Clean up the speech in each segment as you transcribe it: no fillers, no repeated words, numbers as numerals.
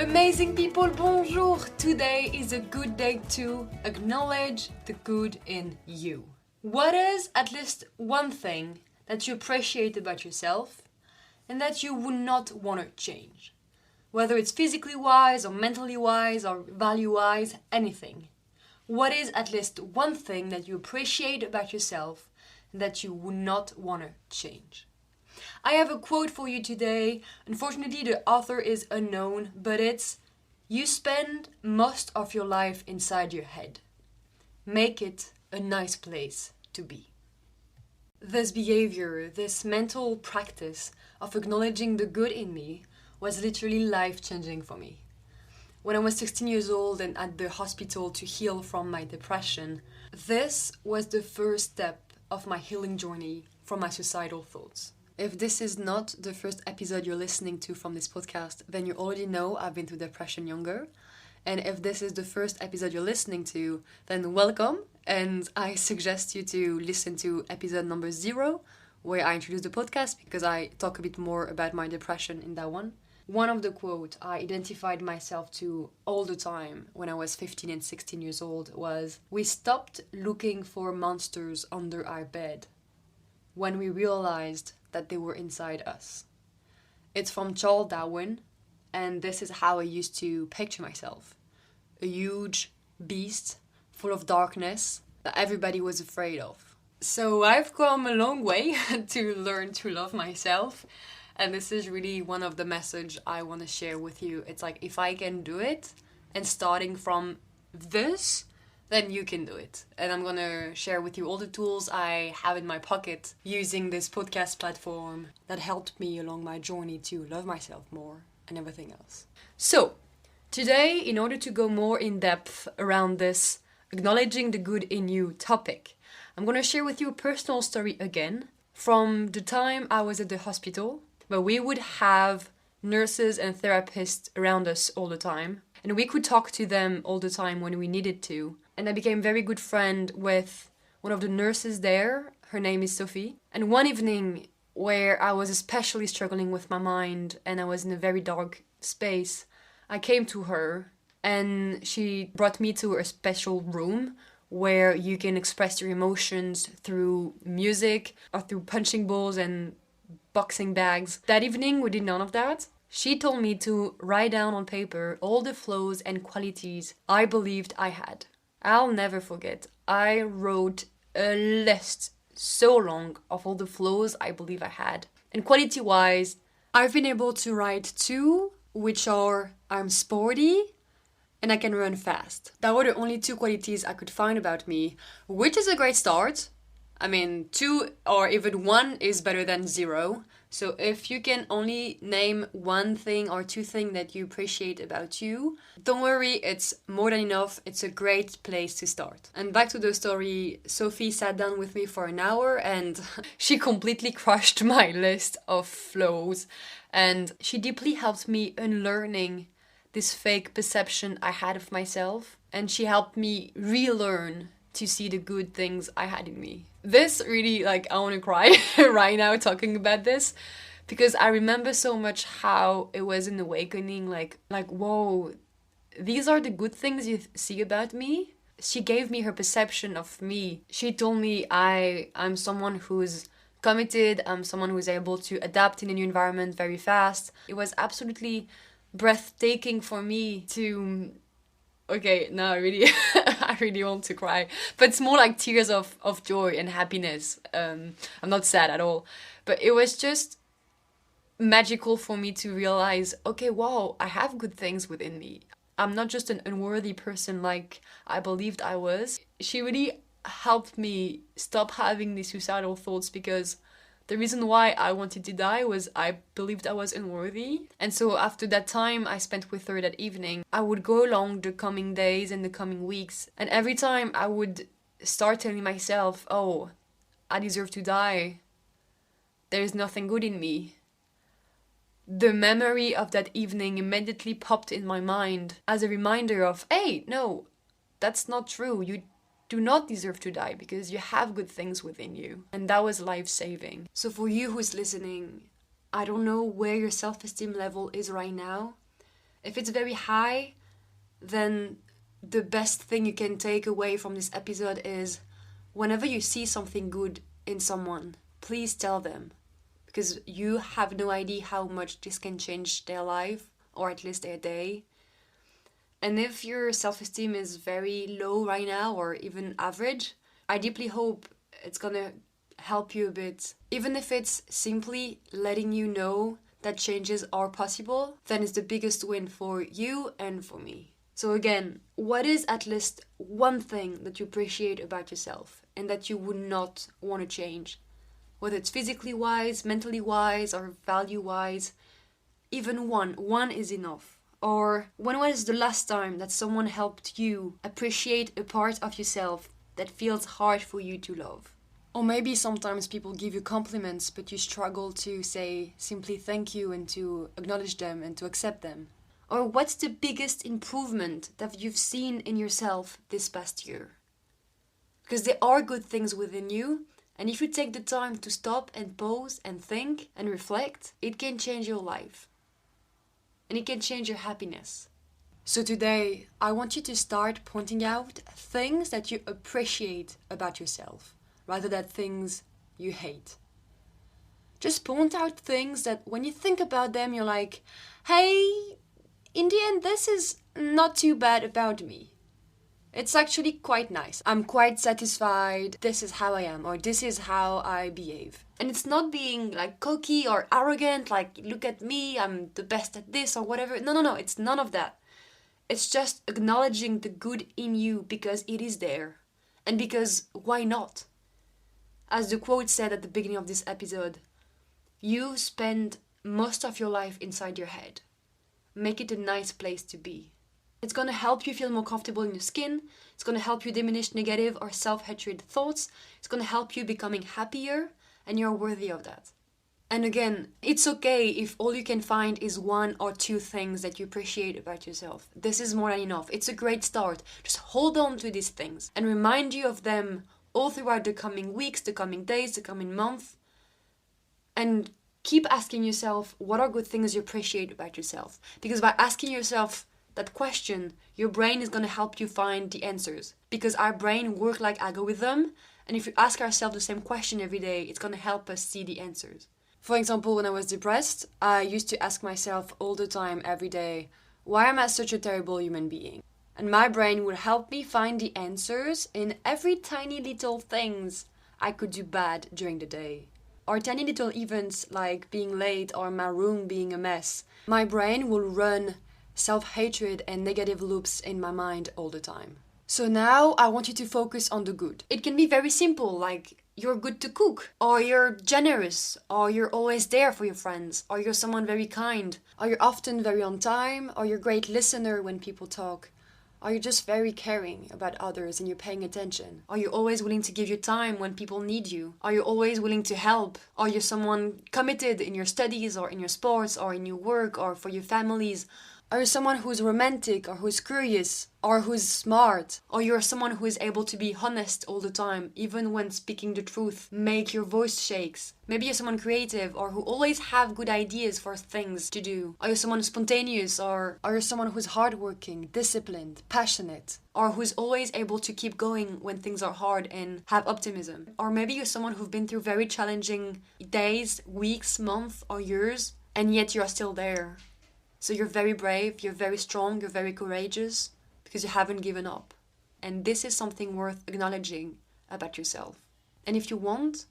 Amazing people, bonjour! Today is a good day to acknowledge the good in you. What is at least one thing that you appreciate about yourself and that you would not want to change? Whether it's physically wise or mentally wise or value wise, anything. What is at least one thing that you appreciate about yourself and that you would not want to change? I have a quote for you today. Unfortunately, the author is unknown, but it's, "You spend most of your life inside your head. Make it a nice place to be." This behavior, this mental practice of acknowledging the good in me was literally life-changing for me. When I was 16 years old and at the hospital to heal from my depression, this was the first step of my healing journey from my suicidal thoughts. If this is not the first episode you're listening to from this podcast, then you already know I've been through depression younger. And if this is the first episode you're listening to, then welcome. And I suggest you to listen to episode number 0, where I introduce the podcast because I talk a bit more about my depression in that one. One of the quotes I identified myself to all the time when I was 15 and 16 years old was, "We stopped looking for monsters under our bed when we realized that they were inside us." It's from Darwin, and this is how I used to picture myself. A huge beast full of darkness that everybody was afraid of. So I've come a long way to learn to love myself, and this is really one of the message I want to share with you. It's like, if I can do it, and starting from this, then you can do it. And I'm gonna share with you all the tools I have in my pocket using this podcast platform that helped me along my journey to love myself more and everything else. So, today, in order to go more in depth around this acknowledging the good in you topic, I'm gonna share with you a personal story again from the time I was at the hospital, where we would have nurses and therapists around us all the time, and we could talk to them all the time when we needed to. And I became very good friend with one of the nurses there. Her name is Sophie. And one evening where I was especially struggling with my mind and I was in a very dark space, I came to her and she brought me to a special room where you can express your emotions through music or through punching balls and boxing bags. That evening we did none of that. She told me to write down on paper all the flaws and qualities I believed I had. I'll never forget. I wrote a list so long of all the flaws I believe I had. And quality-wise, I've been able to write 2, which are I'm sporty and I can run fast. That were the only 2 qualities I could find about me, which is a great start. I mean, 2 or even 1 is better than 0. So if you can only name 1 thing or 2 things that you appreciate about you, don't worry, it's more than enough. It's a great place to start. And back to the story, Sophie sat down with me for an hour and she completely crushed my list of flaws. And she deeply helped me unlearning this fake perception I had of myself. And she helped me relearn to see the good things I had in me. This really, I want to cry right now talking about this, because I remember so much how it was an awakening, like whoa, these are the good things you see about me. She gave me her perception of me. She told me I'm someone who's committed, I'm someone who's able to adapt in a new environment very fast. It was absolutely breathtaking for me to... Okay, now I really want to cry. But it's more like tears of joy and happiness. I'm not sad at all. But it was just magical for me to realize, okay, wow, I have good things within me. I'm not just an unworthy person like I believed I was. She really helped me stop having these suicidal thoughts, because the reason why I wanted to die was I believed I was unworthy. And so after that time I spent with her that evening, I would go along the coming days and the coming weeks. And every time I would start telling myself, oh, I deserve to die. There's nothing good in me. The memory of that evening immediately popped in my mind as a reminder of, hey, no, that's not true. You do not deserve to die because you have good things within you. And that was life-saving. So for you who's listening, I don't know where your self-esteem level is right now. If it's very high, then the best thing you can take away from this episode is whenever you see something good in someone, please tell them. Because you have no idea how much this can change their life, or at least their day. And if your self-esteem is very low right now, or even average, I deeply hope it's gonna help you a bit. Even if it's simply letting you know that changes are possible, then it's the biggest win for you and for me. So again, what is at least one thing that you appreciate about yourself and that you would not want to change? Whether it's physically wise, mentally wise, or value wise, even one is enough. Or when was the last time that someone helped you appreciate a part of yourself that feels hard for you to love? Or maybe sometimes people give you compliments, but you struggle to say simply thank you and to acknowledge them and to accept them. Or what's the biggest improvement that you've seen in yourself this past year? Because there are good things within you, and if you take the time to stop and pause and think and reflect, it can change your life. And it can change your happiness. So today, I want you to start pointing out things that you appreciate about yourself, rather than things you hate. Just point out things that when you think about them, you're like, hey, in the end, this is not too bad about me. It's actually quite nice. I'm quite satisfied. This is how I am, or this is how I behave. And it's not being like cocky or arrogant, like, look at me, I'm the best at this or whatever. No, it's none of that. It's just acknowledging the good in you because it is there. And because why not? As the quote said at the beginning of this episode, you spend most of your life inside your head. Make it a nice place to be. It's going to help you feel more comfortable in your skin. It's going to help you diminish negative or self-hatred thoughts. It's going to help you becoming happier, and you're worthy of that. And again, it's okay if all you can find is one or two things that you appreciate about yourself. This is more than enough. It's a great start. Just hold on to these things and remind you of them all throughout the coming weeks, the coming days, the coming month. And keep asking yourself, what are good things you appreciate about yourself? Because by asking yourself that question, your brain is going to help you find the answers. Because our brain works like algorithm, and if we ask ourselves the same question every day, it's going to help us see the answers. For example, when I was depressed, I used to ask myself all the time, every day, why am I such a terrible human being? And my brain would help me find the answers in every tiny little things I could do bad during the day. Or tiny little events like being late or my room being a mess. My brain will run self-hatred and negative loops in my mind all the time. So now I want you to focus on the good. It can be very simple, like you're good to cook, or you're generous, or you're always there for your friends, or you're someone very kind, or you're often very on time, or you're a great listener when people talk, or you're just very caring about others and you're paying attention, or you're always willing to give your time when people need you, or you're always willing to help, or you're someone committed in your studies or in your sports or in your work or for your families. Are you someone who's romantic or who's curious or who's smart? Or you're someone who is able to be honest all the time, even when speaking the truth make your voice shakes? Maybe you're someone creative or who always have good ideas for things to do. Are you someone spontaneous, or are you someone who's hardworking, disciplined, passionate? Or who's always able to keep going when things are hard and have optimism? Or maybe you're someone who've been through very challenging days, weeks, months or years, and yet you're still there. So you're very brave, you're very strong, you're very courageous, because you haven't given up. And this is something worth acknowledging about yourself. And if you want,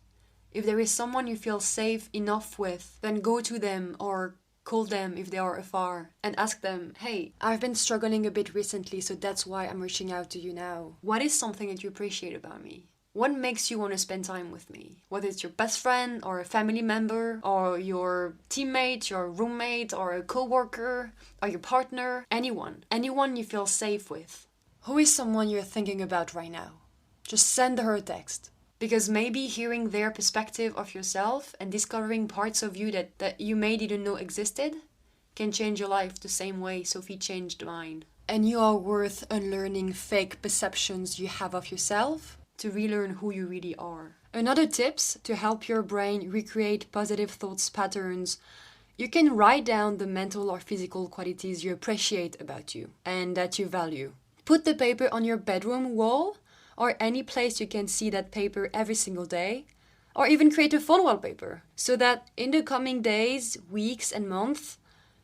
if there is someone you feel safe enough with, then go to them or call them if they are afar and ask them, hey, I've been struggling a bit recently, so that's why I'm reaching out to you now. What is something that you appreciate about me? What makes you want to spend time with me? Whether it's your best friend or a family member or your teammate, your roommate or a coworker or your partner, anyone you feel safe with. Who is someone you're thinking about right now? Just send her a text. Because maybe hearing their perspective of yourself and discovering parts of you that you may didn't know existed can change your life the same way Sophie changed mine. And you are worth unlearning fake perceptions you have of yourself to relearn who you really are. Another tips to help your brain recreate positive thoughts patterns You can write down the mental or physical qualities you appreciate about you and that you value. Put the paper on your bedroom wall or any place you can see that paper every single day, or even create a phone wallpaper so that in the coming days, weeks, and months,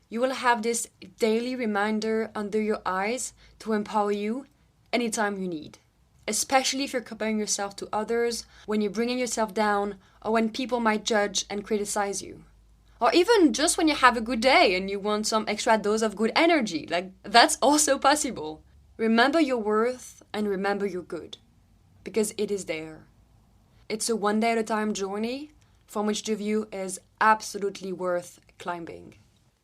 you will have this daily reminder under your eyes to empower you anytime you need. Especially if you're comparing yourself to others, when you're bringing yourself down, or when people might judge and criticize you. Or even just when you have a good day and you want some extra dose of good energy. Like, that's also possible. Remember your worth and remember your good. Because it is there. It's a one day at a time journey from which the view is absolutely worth climbing.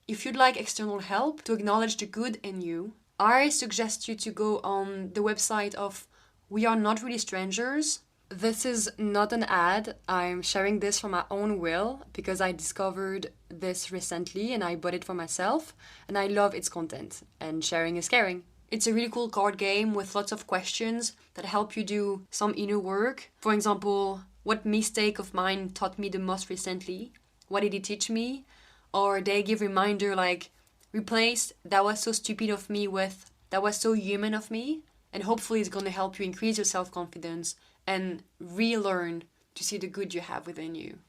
If you'd like external help to acknowledge the good in you, I suggest you to go on the website of We Are Not Really Strangers. This is not an ad. I'm sharing this from my own will because I discovered this recently and I bought it for myself and I love its content, and sharing is caring. It's a really cool card game with lots of questions that help you do some inner work. For example, what mistake of mine taught me the most recently? What did it teach me? Or they give reminder like, replace that was so stupid of me with that was so human of me. And hopefully it's going to help you increase your self-confidence and relearn to see the good you have within you.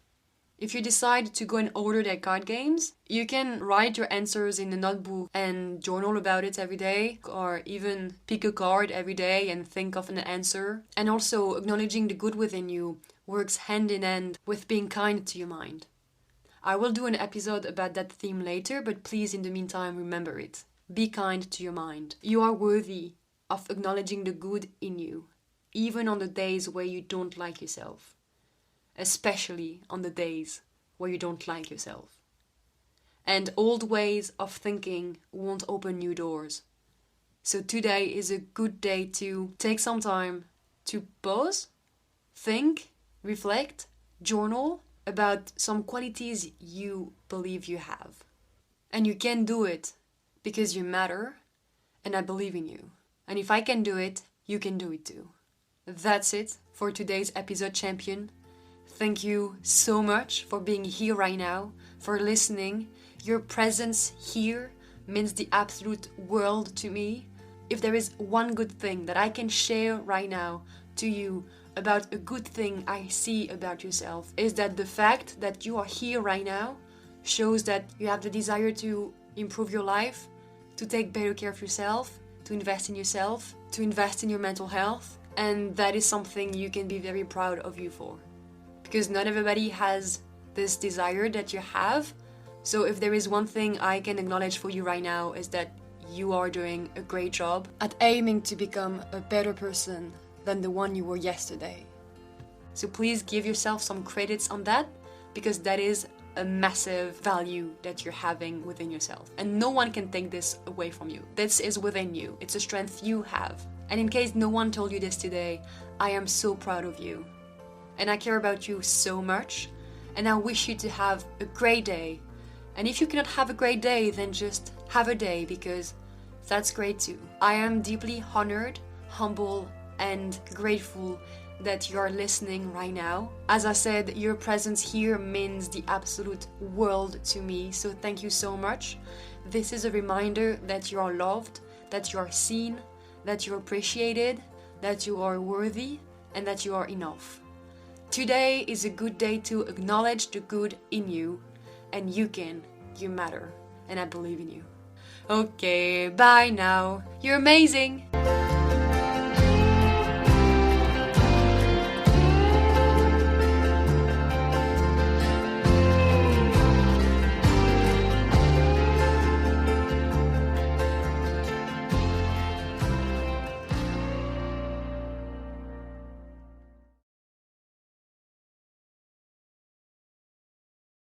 If you decide to go and order their card games, you can write your answers in a notebook and journal about it every day, or even pick a card every day and think of an answer. And also, acknowledging the good within you works hand in hand with being kind to your mind. I will do an episode about that theme later, but please, in the meantime, remember it. Be kind to your mind. You are worthy of acknowledging the good in you, even on the days where you don't like yourself. Especially on the days where you don't like yourself. And old ways of thinking won't open new doors. So today is a good day to take some time to pause, think, reflect, journal about some qualities you believe you have. And you can do it because you matter and I believe in you. And if I can do it, you can do it too. That's it for today's episode, champion. Thank you so much for being here right now, for listening. Your presence here means the absolute world to me. If there is one good thing that I can share right now to you about a good thing I see about yourself, is that the fact that you are here right now shows that you have the desire to improve your life, to take better care of yourself, to invest in yourself, to invest in your mental health, and that is something you can be very proud of you for. Because not everybody has this desire that you have. So if there is one thing I can acknowledge for you right now, is that you are doing a great job at aiming to become a better person than the one you were yesterday. So please give yourself some credits on that, because that is a massive value that you're having within yourself. And no one can take this away from you. This is within you. It's a strength you have. And in case no one told you this today, I am so proud of you. And I care about you so much, and I wish you to have a great day. And if you cannot have a great day, then just have a day, because that's great too. I am deeply honored, humble, and grateful that you are listening right now. As I said, your presence here means the absolute world to me, so thank you so much. This is a reminder that you are loved, that you are seen, that you are appreciated, that you are worthy, and that you are enough. Today is a good day to acknowledge the good in you, and you matter, and I believe in you. Okay, bye now. You're amazing!